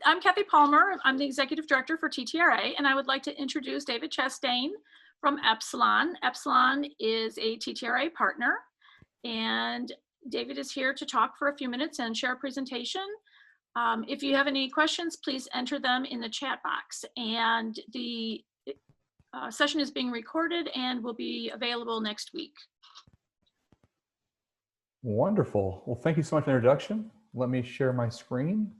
I'm Kathy Palmer. I'm the Executive Director for TTRA, and I would like to introduce David Chastain from Epsilon. Epsilon is a TTRA partner, and David is here to talk for a few minutes and share a presentation. If you have any questions, please enter them in the chat box. And the session is being recorded and will be available next week. Wonderful. Well, thank you so much for the introduction. Let me share my screen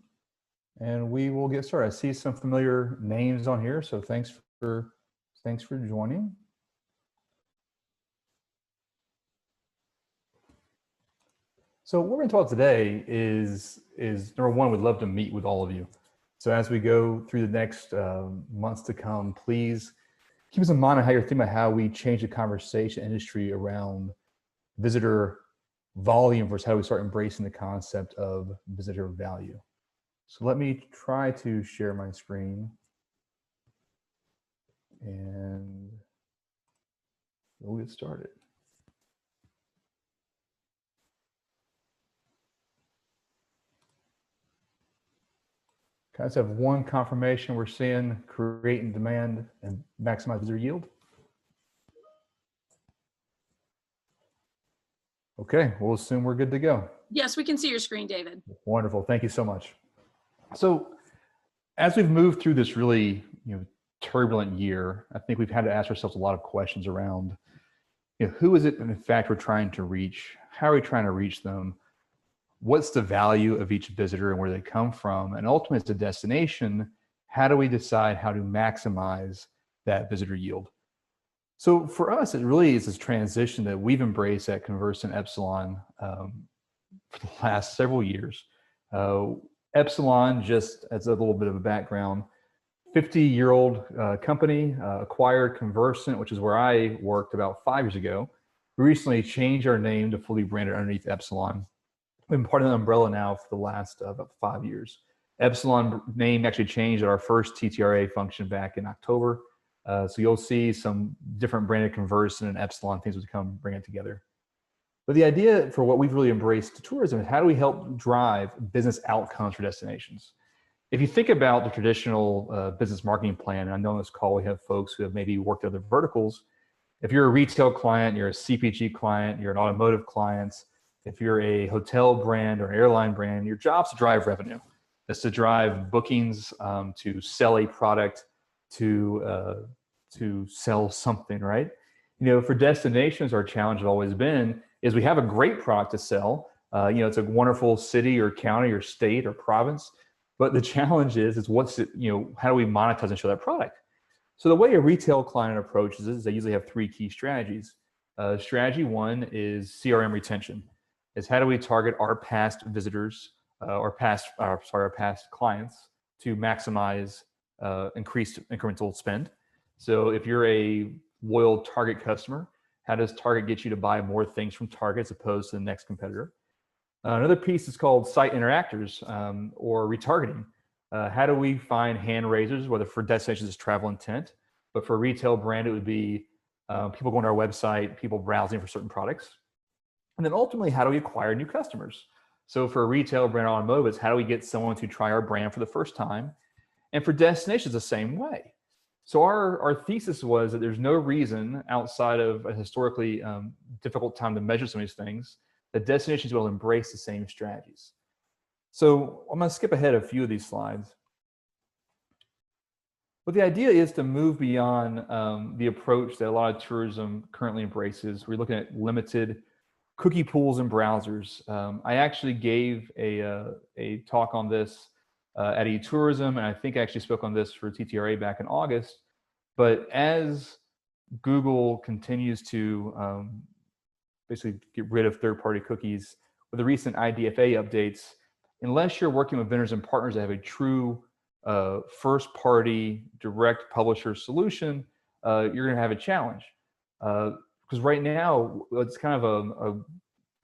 and we will get started. I see some familiar names on here, so thanks for joining. So what we're going to talk today is number one, we'd love to meet with all of you. So as we go through the next months to come, please keep us in mind on how you're thinking about how we change the conversation industry around visitor volume versus how we start embracing the concept of visitor value. So let me try to share my screen and we'll get started. I just have one confirmation we're seeing creating demand and maximize visitor yield. Okay, we'll assume we're good to go. Yes, we can see your screen, David. Wonderful, thank you so much. So as we've moved through this really turbulent year, I think we've had to ask ourselves a lot of questions around who is it in fact we're trying to reach? How are we trying to reach them? What's the value of each visitor and where they come from? And ultimately, as a destination, how do we decide how to maximize that visitor yield? So for us, it really is this transition that we've embraced at Conversant Epsilon for the last several years. Epsilon, just as a little bit of a background, 50-year-old company, acquired Conversant, which is where I worked about 5 years ago. We recently changed our name to fully branded underneath Epsilon. We've been part of the umbrella now for the last about 5 years. Epsilon name actually changed at our first TTRA function back in October. So you'll see some different branded Conversant and Epsilon things will come bring it together. But the idea for what we've really embraced to tourism is how do we help drive business outcomes for destinations? If you think about the traditional business marketing plan, and I know on this call we have folks who have maybe worked other verticals. If you're a retail client, you're a CPG client, you're an automotive client, if you're a hotel brand or an airline brand, your job's to drive revenue. It's to drive bookings, to sell a product, to sell something, right? For destinations, our challenge has always been is we have a great product to sell. It's a wonderful city or county or state or province, but the challenge is what's it, how do we monetize and show that product? So the way a retail client approaches this is they usually have 3 key strategies. Strategy 1 is CRM retention. Is how do we target our past visitors, our past clients to maximize increased incremental spend. So if you're a loyal Target customer, how does Target get you to buy more things from Target as opposed to the next competitor? Another piece is called site interactors or retargeting. How do we find hand raisers, whether for destinations it's travel intent, but for a retail brand, it would be people going to our website, people browsing for certain products. And then ultimately, how do we acquire new customers? So for a retail brand automotive, it's how do we get someone to try our brand for the first time? And for destinations, the same way. So our thesis was that there's no reason outside of a historically difficult time to measure some of these things that destinations will embrace the same strategies. So I'm going to skip ahead a few of these slides. But the idea is to move beyond the approach that a lot of tourism currently embraces. We're looking at limited cookie pools and browsers. I actually gave a talk on this at eTourism, and I think I actually spoke on this for TTRA back in August. But as Google continues to basically get rid of third-party cookies with the recent IDFA updates, unless you're working with vendors and partners that have a true first-party direct publisher solution, you're going to have a challenge. Because right now, it's kind of a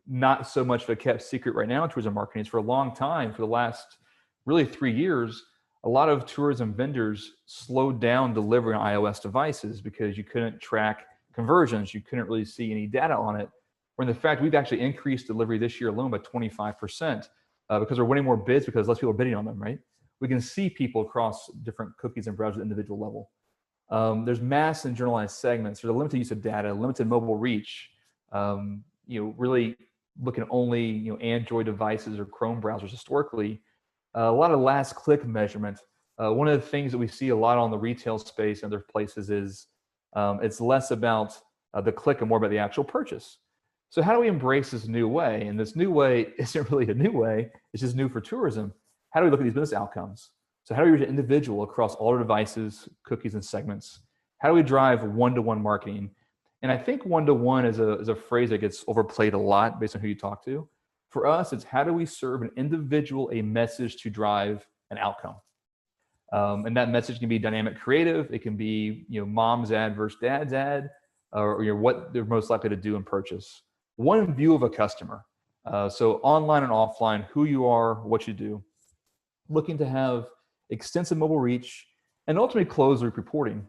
not so much of a kept secret right now in tourism marketing. It's for a long time, for the last really 3 years, a lot of tourism vendors slowed down delivery on iOS devices because you couldn't track conversions. You couldn't really see any data on it. When in fact, we've actually increased delivery this year alone by 25% because we're winning more bids because less people are bidding on them, right? we can see people across different cookies and browsers at the individual level. There's mass and generalized segments. There's a limited use of data, limited mobile reach. Really looking at only Android devices or Chrome browsers historically. A lot of last click measurement. One of the things that we see a lot on the retail space and other places is it's less about the click and more about the actual purchase. So how do we embrace this new way? And this new way isn't really a new way. It's just new for tourism. How do we look at these business outcomes? So how do we reach an individual across all our devices, cookies, and segments? How do we drive one-to-one marketing? And I think one-to-one is a phrase that gets overplayed a lot based on who you talk to. For us, it's how do we serve an individual a message to drive an outcome? And that message can be dynamic creative. It can be mom's ad versus dad's ad, or what they're most likely to do and purchase. One view of a customer. So online and offline, who you are, what you do. Looking to have extensive mobile reach, and ultimately closed loop reporting.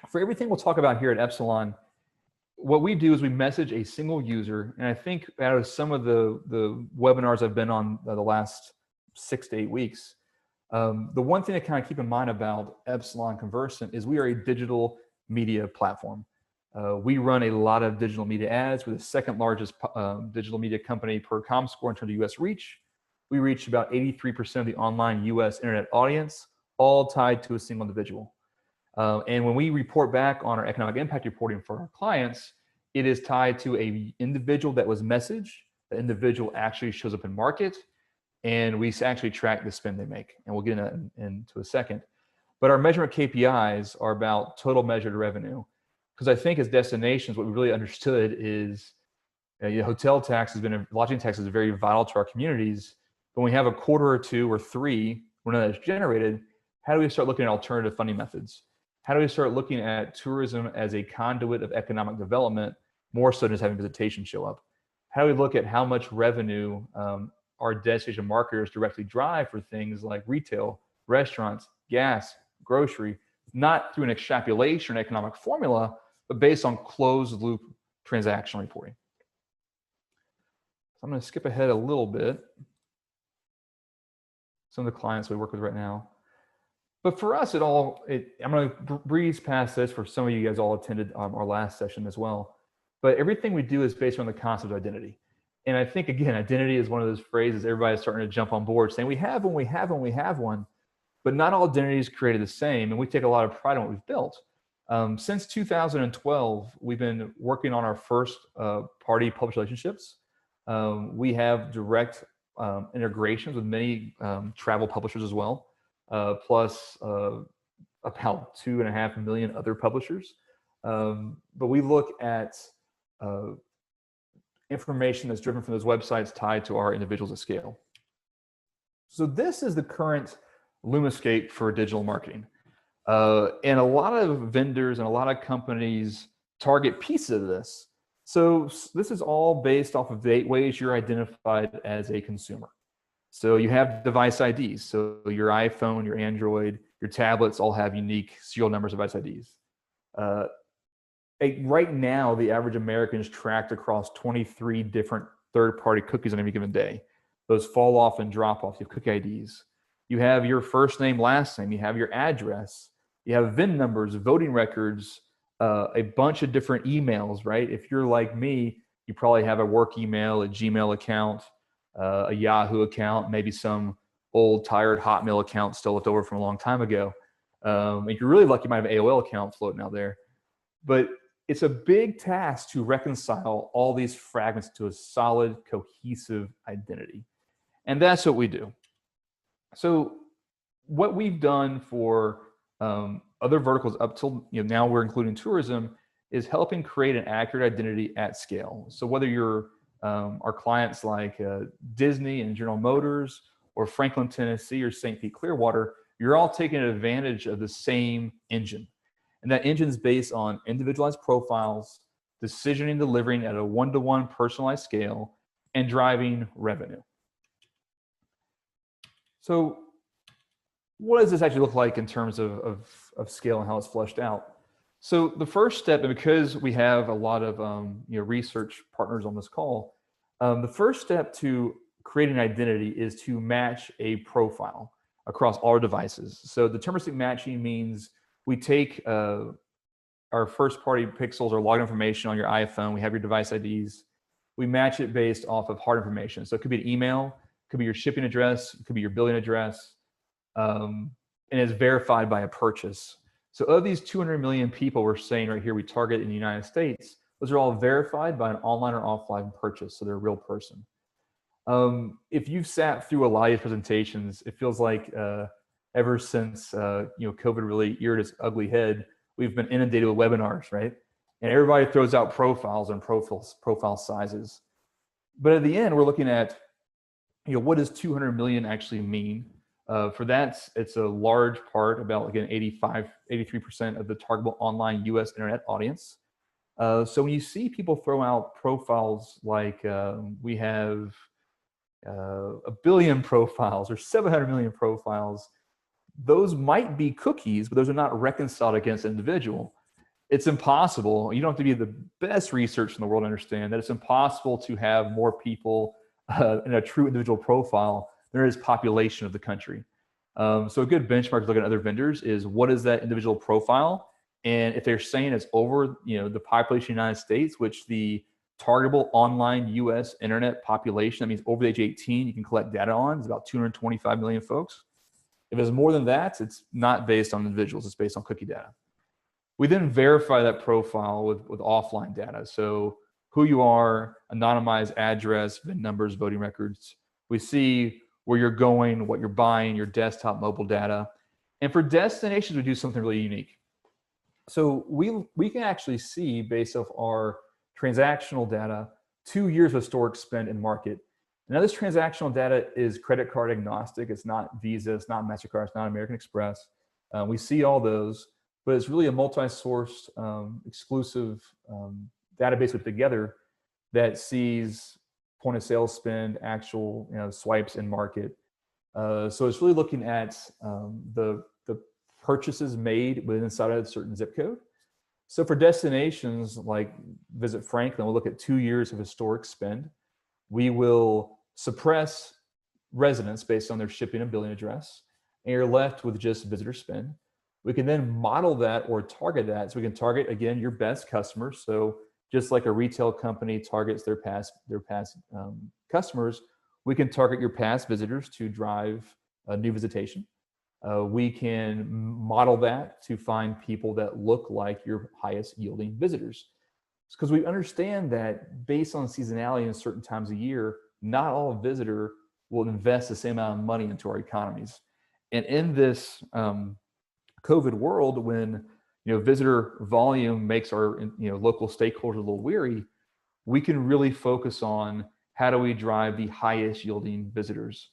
For everything we'll talk about here at Epsilon, what we do is we message a single user, and I think out of some of the webinars I've been on the last 6 to 8 weeks, the one thing to kind of keep in mind about Epsilon Conversant is we are a digital media platform. We run a lot of digital media ads. We're the second largest digital media company per ComScore in terms of US reach. We reach about 83% of the online US internet audience, all tied to a single individual. And when we report back on our economic impact reporting for our clients, it is tied to an individual that was messaged. The individual actually shows up in market, and we actually track the spend they make. And we'll get into a second. But our measurement KPIs are about total measured revenue. Because I think as destinations, what we really understood is hotel tax has been, lodging tax is very vital to our communities. But when we have a quarter or two or three when that is generated, how do we start looking at alternative funding methods? How do we start looking at tourism as a conduit of economic development, more so than just having visitation show up? How do we look at how much revenue our destination marketers directly drive for things like retail, restaurants, gas, grocery, not through an extrapolation or economic formula, but based on closed loop transaction reporting. So I'm going to skip ahead a little bit. Some of the clients we work with right now. But for us, I'm going to breeze past this for some of you guys all attended our last session as well. But everything we do is based on the concept of identity. And I think, again, identity is one of those phrases everybody's starting to jump on board saying we have one, we have one, we have one. But not all identity is created the same. And we take a lot of pride in what we've built. Since 2012, we've been working on our first party published relationships. We have direct integrations with many travel publishers as well, plus about 2.5 million other publishers. But we look at information that's driven from those websites tied to our individuals at scale. So this is the current Lumascape for digital marketing. And a lot of vendors and a lot of companies target pieces of this. So this is all based off of the 8 ways you're identified as a consumer. So you have device IDs. So your iPhone, your Android, your tablets all have unique serial numbers of device IDs. Right now, the average American is tracked across 23 different third-party cookies on any given day. Those fall off and drop off. You have cookie IDs. You have your first name, last name. You have your address. You have VIN numbers, voting records, a bunch of different emails, right? If you're like me, you probably have a work email, a Gmail account, a Yahoo account, maybe some old, tired Hotmail account still left over from a long time ago. If you're really lucky, you might have an AOL account floating out there. But it's a big task to reconcile all these fragments to a solid, cohesive identity. And that's what we do. So what we've done for other verticals up till now we're including tourism is helping create an accurate identity at scale. So whether you're our clients like Disney and General Motors or Franklin, Tennessee or St. Pete Clearwater, you're all taking advantage of the same engine. And that engine is based on individualized profiles, decisioning, delivering at a one-to-one personalized scale, and driving revenue. So what does this actually look like in terms of scale and how it's fleshed out? So the first step, and because we have a lot of research partners on this call, the first step to creating an identity is to match a profile. across all our devices. So deterministic matching means we take our first party pixels or login information on your iPhone. We have your device IDs. We match it based off of hard information. So it could be an email, it could be your shipping address, it could be your billing address, and it's verified by a purchase. So of these 200 million people we're saying right here we target in the United States, those are all verified by an online or offline purchase, so they're a real person. If you've sat through a lot of these presentations, it feels like ever since COVID really reared its ugly head, we've been inundated with webinars, right? And everybody throws out profiles and profile sizes. But at the end, we're looking at, what does 200 million actually mean? For that, it's a large part, about again 83% of the targetable online US internet audience. So when you see people throw out profiles like we have 1 billion profiles or 700 million profiles, those might be cookies, but those are not reconciled against an individual. It's impossible. You don't have to be the best research in the world to understand that it's impossible to have more people in a true individual profile than there is population of the country. So a good benchmark to look at other vendors is what is that individual profile? And if they're saying it's over, the population of the United States, which the targetable online US internet population, that means over the age of 18, you can collect data on, is about 225 million folks. If it's more than that, it's not based on individuals, it's based on cookie data. We then verify that profile with offline data. So who you are, anonymized address, VIN numbers, voting records. We see where you're going, what you're buying, your desktop, mobile data. And for destinations, we do something really unique. So we can actually see, based off our transactional data, 2 years of historic spend in market. Now this transactional data is credit card agnostic. It's not Visa, it's not MasterCard, it's not American Express. We see all those, but it's really a multi-source exclusive database put together that sees point of sale spend, actual swipes in market. So it's really looking at the purchases made within inside of a certain zip code. So for destinations like Visit Franklin, we'll look at 2 years of historic spend. We will suppress residents based on their shipping and billing address, and you're left with just visitor spend. We can then model that or target that. So we can target, again, your best customers. So just like a retail company targets their past customers, we can target your past visitors to drive a new visitation. We can model that to find people that look like your highest yielding visitors. Because we understand that based on seasonality in certain times of year, not all visitor will invest the same amount of money into our economies. And in this COVID world, when visitor volume makes our local stakeholders a little weary, we can really focus on how do we drive the highest yielding visitors.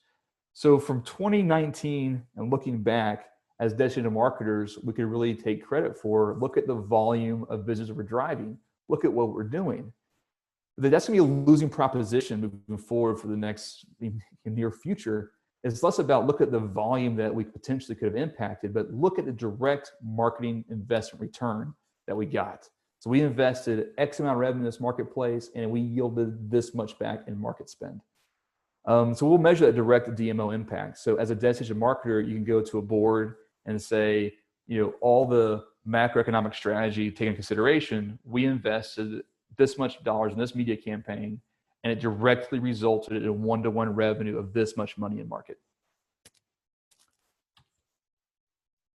So from 2019 and looking back, as destination marketers, we could really take credit for, look at the volume of visitors we're driving, look at what we're doing. That's gonna be a losing proposition moving forward for the next near future. It's less about look at the volume that we potentially could have impacted, but look at the direct marketing investment return that we got. So we invested X amount of revenue in this marketplace and we yielded this much back in market spend. So we'll measure that direct DMO impact. So as a destination marketer, you can go to a board and say, all the macroeconomic strategy taken into consideration, we invested this much dollars in this media campaign, and it directly resulted in a one-to-one revenue of this much money in market.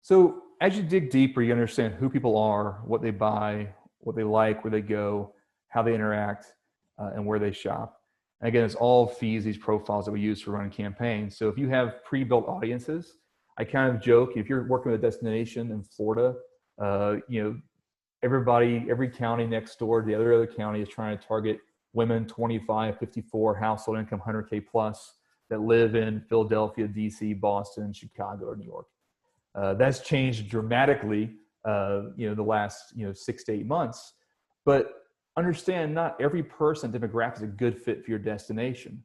So as you dig deeper, you understand who people are, what they buy, what they like, where they go, how they interact, and where they shop. And again, it's all feeds these profiles that we use for running campaigns. So if you have pre-built audiences, I kind of joke, if you're working with a destination in Florida, every county next door to the other county is trying to target women 25, 54, household income 100K plus that live in Philadelphia, DC, Boston, Chicago, or New York. That's changed dramatically, the last 6 to 8 months. But understand, not every person demographic is a good fit for your destination.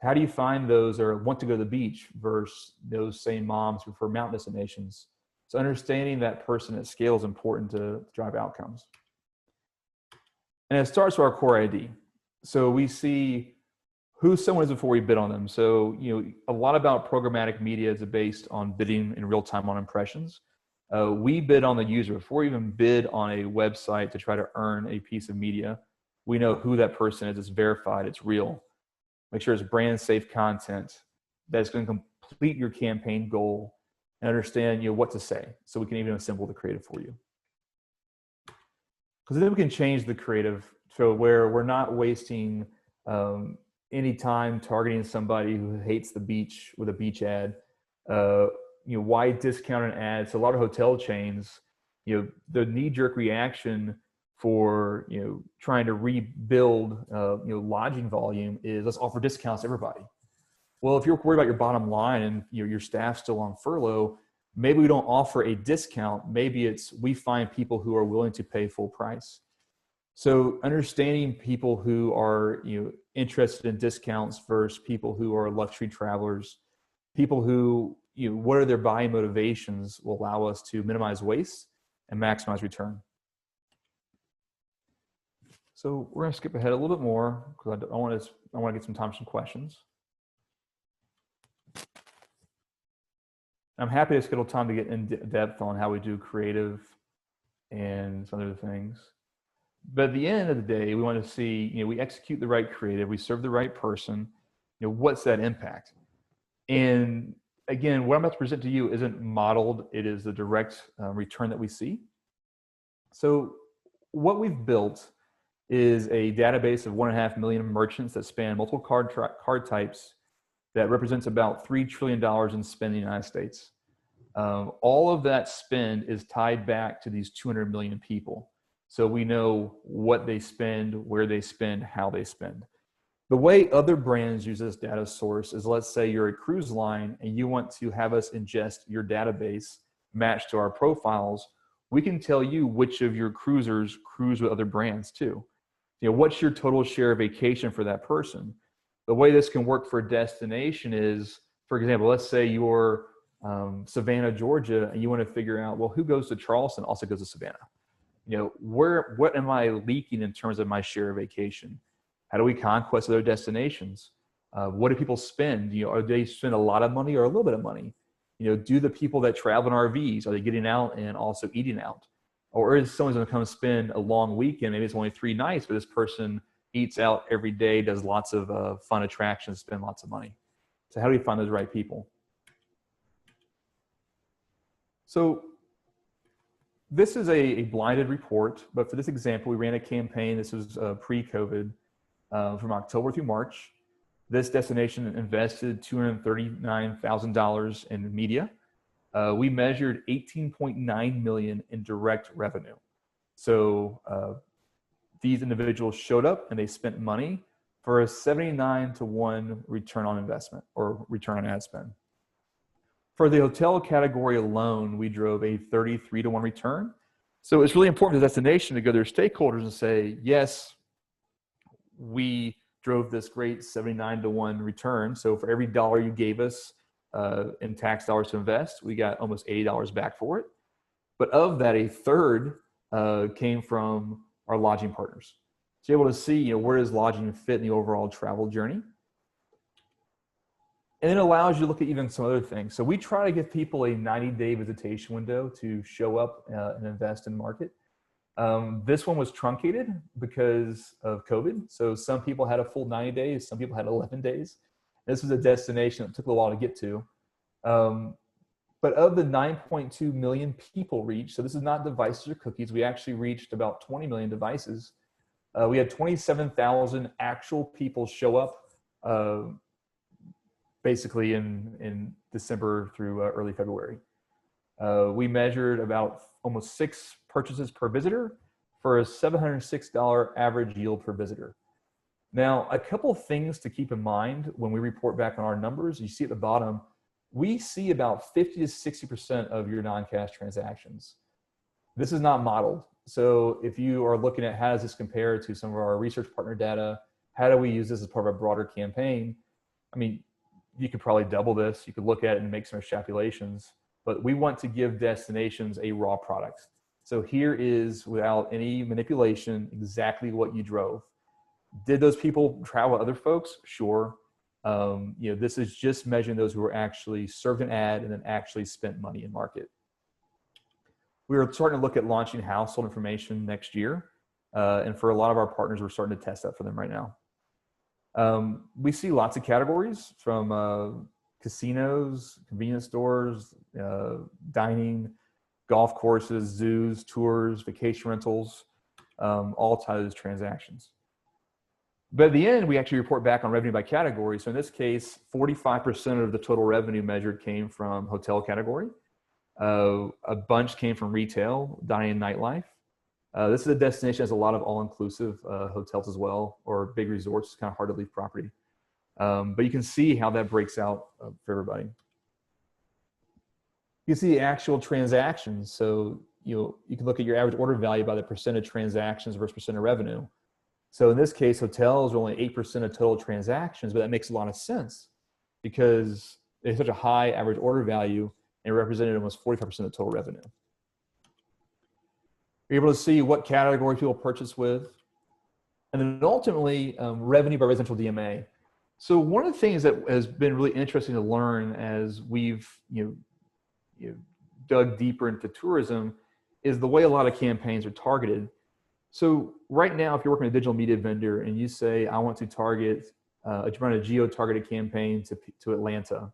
How do you find those that want to go to the beach versus those same moms who prefer mountain destinations? So understanding that person at scale is important to drive outcomes. And it starts with our core ID. So we see who someone is before we bid on them. So, a lot about programmatic media is based on bidding in real time on impressions. We bid on the user before we even bid on a website to try to earn a piece of media. We know who that person is. It's verified. It's real. Make sure it's brand safe content that's going to complete your campaign goal and understand what to say, so we can even assemble the creative for you. Because then we can change the creative so where we're not wasting any time targeting somebody who hates the beach with a beach ad. Why discount an ad? So a lot of hotel chains, the knee-jerk reaction for trying to rebuild lodging volume is let's offer discounts to everybody. Well, if you're worried about your bottom line and your staff's still on furlough, maybe we don't offer a discount. Maybe it's we find people who are willing to pay full price. So understanding people who are interested in discounts versus people who are luxury travelers, people who what are their buying motivations will allow us to minimize waste and maximize return. So we're going to skip ahead a little bit more because I want to get some time for some questions. I'm happy to schedule time to get in depth on how we do creative and some other things. But at the end of the day, we want to see, we execute the right creative, we serve the right person, what's that impact? And again, what I'm about to present to you isn't modeled, it is the direct return that we see. So what we've built is a database of 1.5 million merchants that span multiple card types that represents about $3 trillion in spend in the United States. All of that spend is tied back to these 200 million people. So we know what they spend, where they spend, how they spend. The way other brands use this data source is, let's say you're a cruise line and you want to have us ingest your database matched to our profiles. We can tell you which of your cruisers cruise with other brands too. What's your total share of vacation for that person? The way this can work for a destination is, for example, let's say you're Savannah, Georgia, and you want to figure out, well, who goes to Charleston also goes to Savannah? What am I leaking in terms of my share of vacation? How do we conquest other destinations? What do people spend? Are they spend a lot of money or a little bit of money? Do the people that travel in RVs, are they getting out and also eating out? Or is someone going to come spend a long weekend? Maybe it's only 3 nights, but this person eats out every day, does lots of fun attractions, spend lots of money. So how do we find those right people? So this is a blinded report, but for this example, we ran a campaign. This was pre-COVID from October through March. This destination invested $239,000 in media. We measured 18.9 million in direct revenue. So these individuals showed up and they spent money for a 79-to-1 return on investment or return on ad spend. For the hotel category alone, we drove a 33-to-1 return. So it's really important to the destination to go to their stakeholders and say, yes, we drove this great 79-to-1 return. So for every dollar you gave us in tax dollars to invest, we got almost $80 back for it. But of that, a third came from our lodging partners. So you're able to see, where does lodging fit in the overall travel journey? And it allows you to look at even some other things. So we try to give people a 90-day visitation window to show up and invest in market. This one was truncated because of COVID. So some people had a full 90 days, some people had 11 days. This was a destination that took a while to get to. But of the 9.2 million people reached, so this is not devices or cookies, we actually reached about 20 million devices. We had 27,000 actual people show up basically in December through early February. We measured about almost 6 purchases per visitor for a $706 average yield per visitor. Now, a couple of things to keep in mind when we report back on our numbers. You see at the bottom, we see about 50 to 60% of your non-cash transactions. This is not modeled. So if you are looking at how does this compare to some of our research partner data, how do we use this as part of a broader campaign? I mean, you could probably double this. You could look at it and make some extrapolations, but we want to give destinations a raw product. So here is, without any manipulation, exactly what you drove. Did those people travel with other folks? Sure. This is just measuring those who were actually served an ad and then actually spent money in market. We were starting to look at launching household information next year. And for a lot of our partners, we're starting to test that for them right now. We see lots of categories from casinos, convenience stores, dining, golf courses, zoos, tours, vacation rentals, all tied to those transactions. But at the end, we actually report back on revenue by category. So in this case, 45% of the total revenue measured came from hotel category. A bunch came from retail, dining, and nightlife. This is a destination that has a lot of all-inclusive hotels as well, or big resorts. It's kind of hard to leave property. But you can see how that breaks out for everybody. You can see the actual transactions. So you can look at your average order value by the percent of transactions versus percent of revenue. So in this case, hotels are only 8% of total transactions, but that makes a lot of sense because they have such a high average order value and represented almost 45% of total revenue. You're able to see what category people purchase with, and then ultimately revenue by residential DMA. So one of the things that has been really interesting to learn as we've dug deeper into tourism is the way a lot of campaigns are targeted. So right now, if you're working with a digital media vendor and you say, I want to target, run a geo-targeted campaign to Atlanta,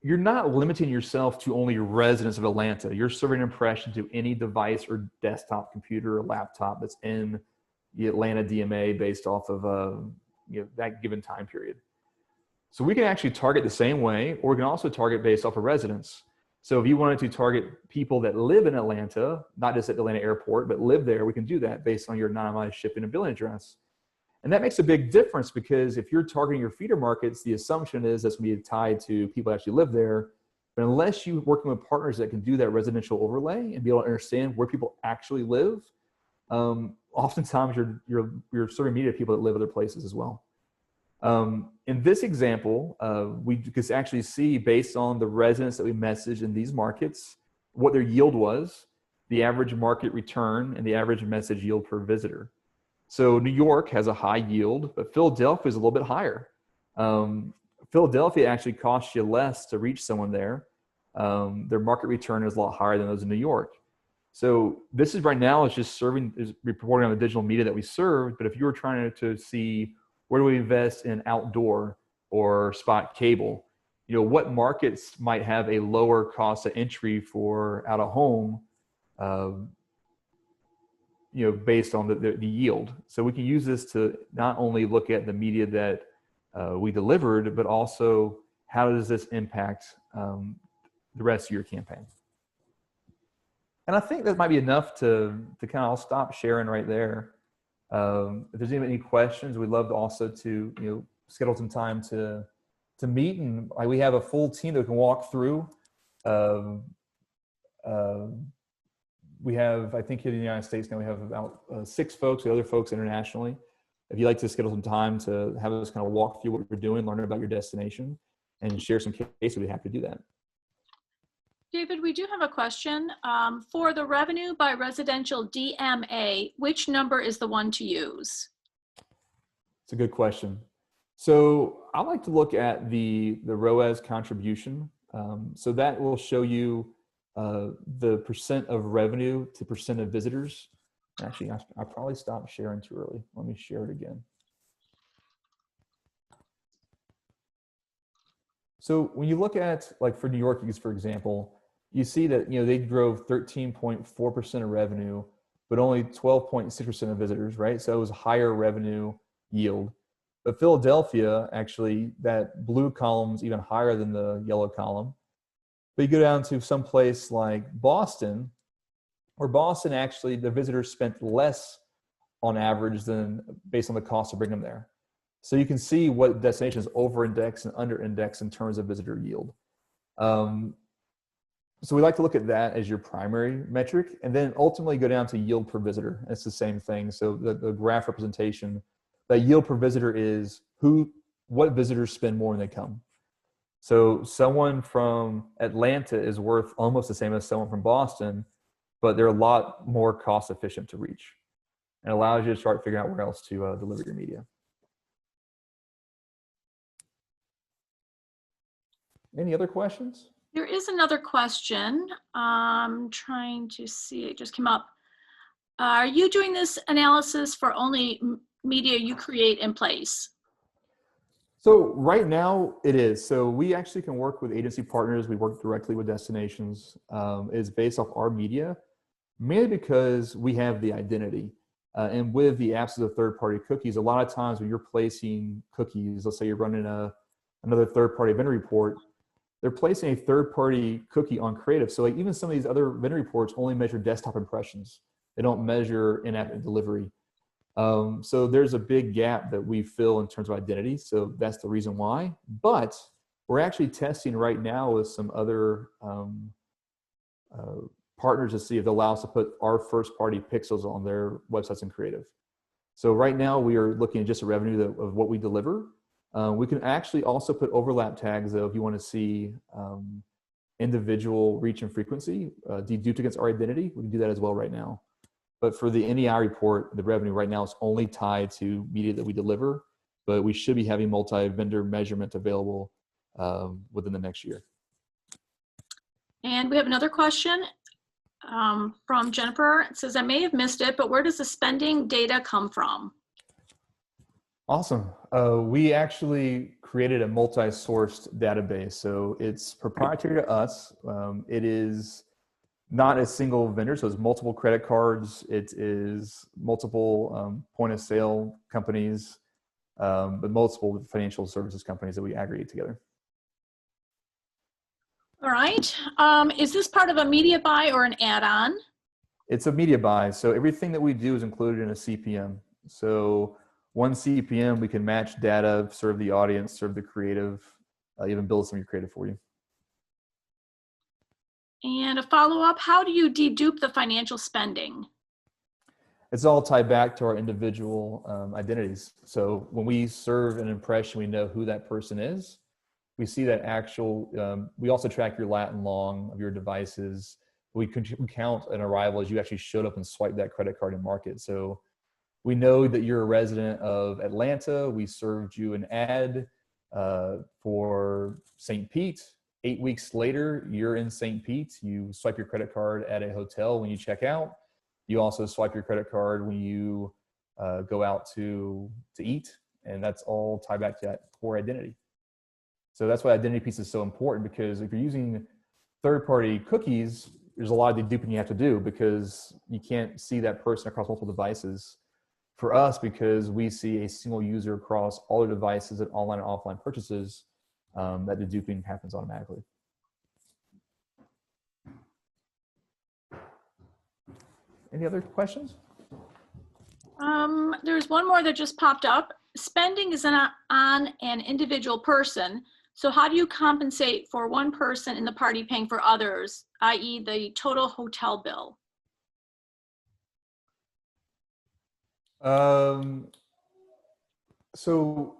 you're not limiting yourself to only residents of Atlanta. You're serving an impression to any device or desktop computer or laptop that's in the Atlanta DMA based off of that given time period. So we can actually target the same way, or we can also target based off of residents. So if you wanted to target people that live in Atlanta, not just at the Atlanta airport, but live there, we can do that based on your anonymized shipping and billing address. And that makes a big difference because if you're targeting your feeder markets, the assumption is that's going to be tied to people that actually live there. But unless you're working with partners that can do that residential overlay and be able to understand where people actually live, oftentimes you're serving media to people that live other places as well. In this example, we could actually see based on the residents that we messaged in these markets, what their yield was, the average market return, and the average message yield per visitor. So New York has a high yield, but Philadelphia is a little bit higher. Philadelphia actually costs you less to reach someone there. Their market return is a lot higher than those in New York. So this is right now is just reporting on the digital media that we serve. But if you were trying to see where do we invest in outdoor or spot cable, what markets might have a lower cost of entry for out of home, based on the yield. So we can use this to not only look at the media that we delivered, but also how does this impact the rest of your campaign. And I think that might be enough to kind of, I'll stop sharing right there. If there's any questions, we'd love to also to schedule some time to meet, and we have a full team that we can walk through. We have, I think here in the United States now, we have about 6 folks, the other folks internationally. If you'd like to schedule some time to have us kind of walk through what we're doing, learn about your destination, and share some cases, we'd be happy to do that. David, we do have a question. For the revenue by residential DMA, which number is the one to use? It's a good question. So I like to look at the ROAS contribution. So that will show you the percent of revenue to percent of visitors. Actually, I probably stopped sharing too early. Let me share it again. So when you look at, like for New York, for example, you see that they drove 13.4% of revenue, but only 12.6% of visitors, right? So it was a higher revenue yield. But Philadelphia, actually, that blue column is even higher than the yellow column. But you go down to some place like Boston, where Boston actually, the visitors spent less on average than based on the cost to bring them there. So you can see what destinations over-index and under-index in terms of visitor yield. So we like to look at that as your primary metric, and then ultimately go down to yield per visitor. It's the same thing. So the graph representation, that yield per visitor is what visitors spend more when they come. So someone from Atlanta is worth almost the same as someone from Boston, but they're a lot more cost efficient to reach. and allows you to start figuring out where else to deliver your media. Any other questions? There is another question. I'm trying to see, it just came up. Are you doing this analysis for only media you create in place? So right now it is. So we actually can work with agency partners. We work directly with destinations. It's based off our media, mainly because we have the identity. And with the absence of third-party cookies, a lot of times when you're placing cookies, let's say you're running another third-party vendor report, they're placing a third-party cookie on creative. So like even some of these other vendor reports only measure desktop impressions. They don't measure in-app delivery. So there's a big gap that we fill in terms of identity. So that's the reason why. But we're actually testing right now with some other partners to see if they'll allow us to put our first-party pixels on their websites and creative. So right now we are looking at just the revenue of what we deliver. We can actually also put overlap tags, though, if you want to see individual reach and frequency deduped against our identity. We can do that as well right now. But for the NEI report, the revenue right now is only tied to media that we deliver, but we should be having multi-vendor measurement available within the next year. And we have another question from Jennifer. It says, I may have missed it, but where does the spending data come from? Awesome. We actually created a multi-sourced database. So it's proprietary to us. It is not a single vendor. So it's multiple credit cards. It is multiple point of sale companies, but multiple financial services companies that we aggregate together. All right. Is this part of a media buy or an add-on? It's a media buy. So everything that we do is included in a CPM. So one CPM, we can match data, serve the audience, serve the creative, even build some of your creative for you. And a follow-up, how do you dedupe the financial spending? It's all tied back to our individual identities. So when we serve an impression, we know who that person is. We see that actual, we also track your lat and long of your devices. We count an arrival as you actually showed up and swiped that credit card in market. So we know that you're a resident of Atlanta. We served you an ad for St. Pete. 8 weeks later, you're in St. Pete. You swipe your credit card at a hotel when you check out. You also swipe your credit card when you go out to eat. And that's all tied back to that core identity. So that's why identity piece is so important, because if you're using third-party cookies, there's a lot of deduping you have to do because you can't see that person across multiple devices. For us, because we see a single user across all their devices at online and offline purchases, that deduping happens automatically. Any other questions? There's one more that just popped up. Spending is on an individual person. So how do you compensate for one person in the party paying for others, i.e. the total hotel bill? So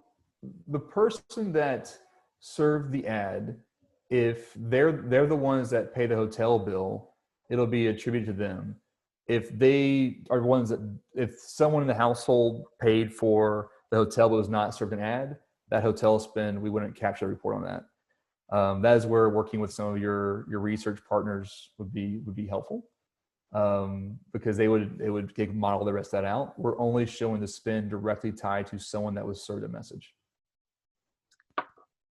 the person that served the ad, if they're the ones that pay the hotel bill, it'll be attributed to them. If they are ones that, if someone in the household paid for the hotel but was not served an ad, that hotel spend, we wouldn't capture a report on that. That is where working with some of your research partners would be helpful. Because they would model the rest of that out. We're only showing the spend directly tied to someone that was served a message.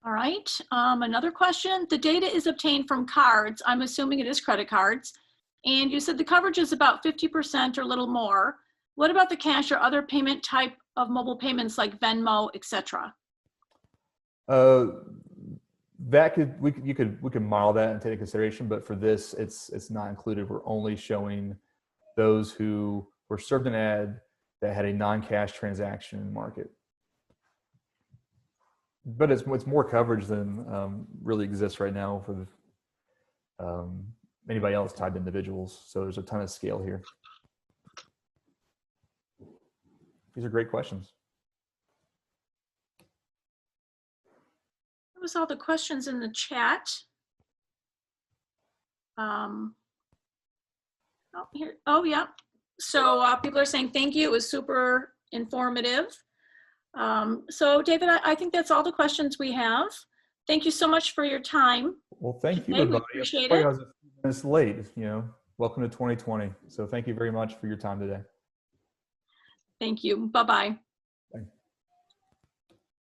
All right, another question. The data is obtained from cards. I'm assuming it is credit cards. And you said the coverage is about 50% or a little more. What about the cash or other payment type of mobile payments like Venmo, etc.? We could model that and take into consideration, but for this, it's not included. We're only showing those who were served an ad that had a non-cash transaction in the market. But it's more coverage than really exists right now for anybody else tied to individuals. So there's a ton of scale here. These are great questions. That was all the questions in the chat. Oh, yeah. So people are saying thank you. It was super informative. So David, I think that's all the questions we have. Thank you so much for your time. Well, thank you, today. We everybody. appreciate Sorry it. I was a few minutes late. Welcome to 2020. So thank you very much for your time today. Thank you. Bye-bye.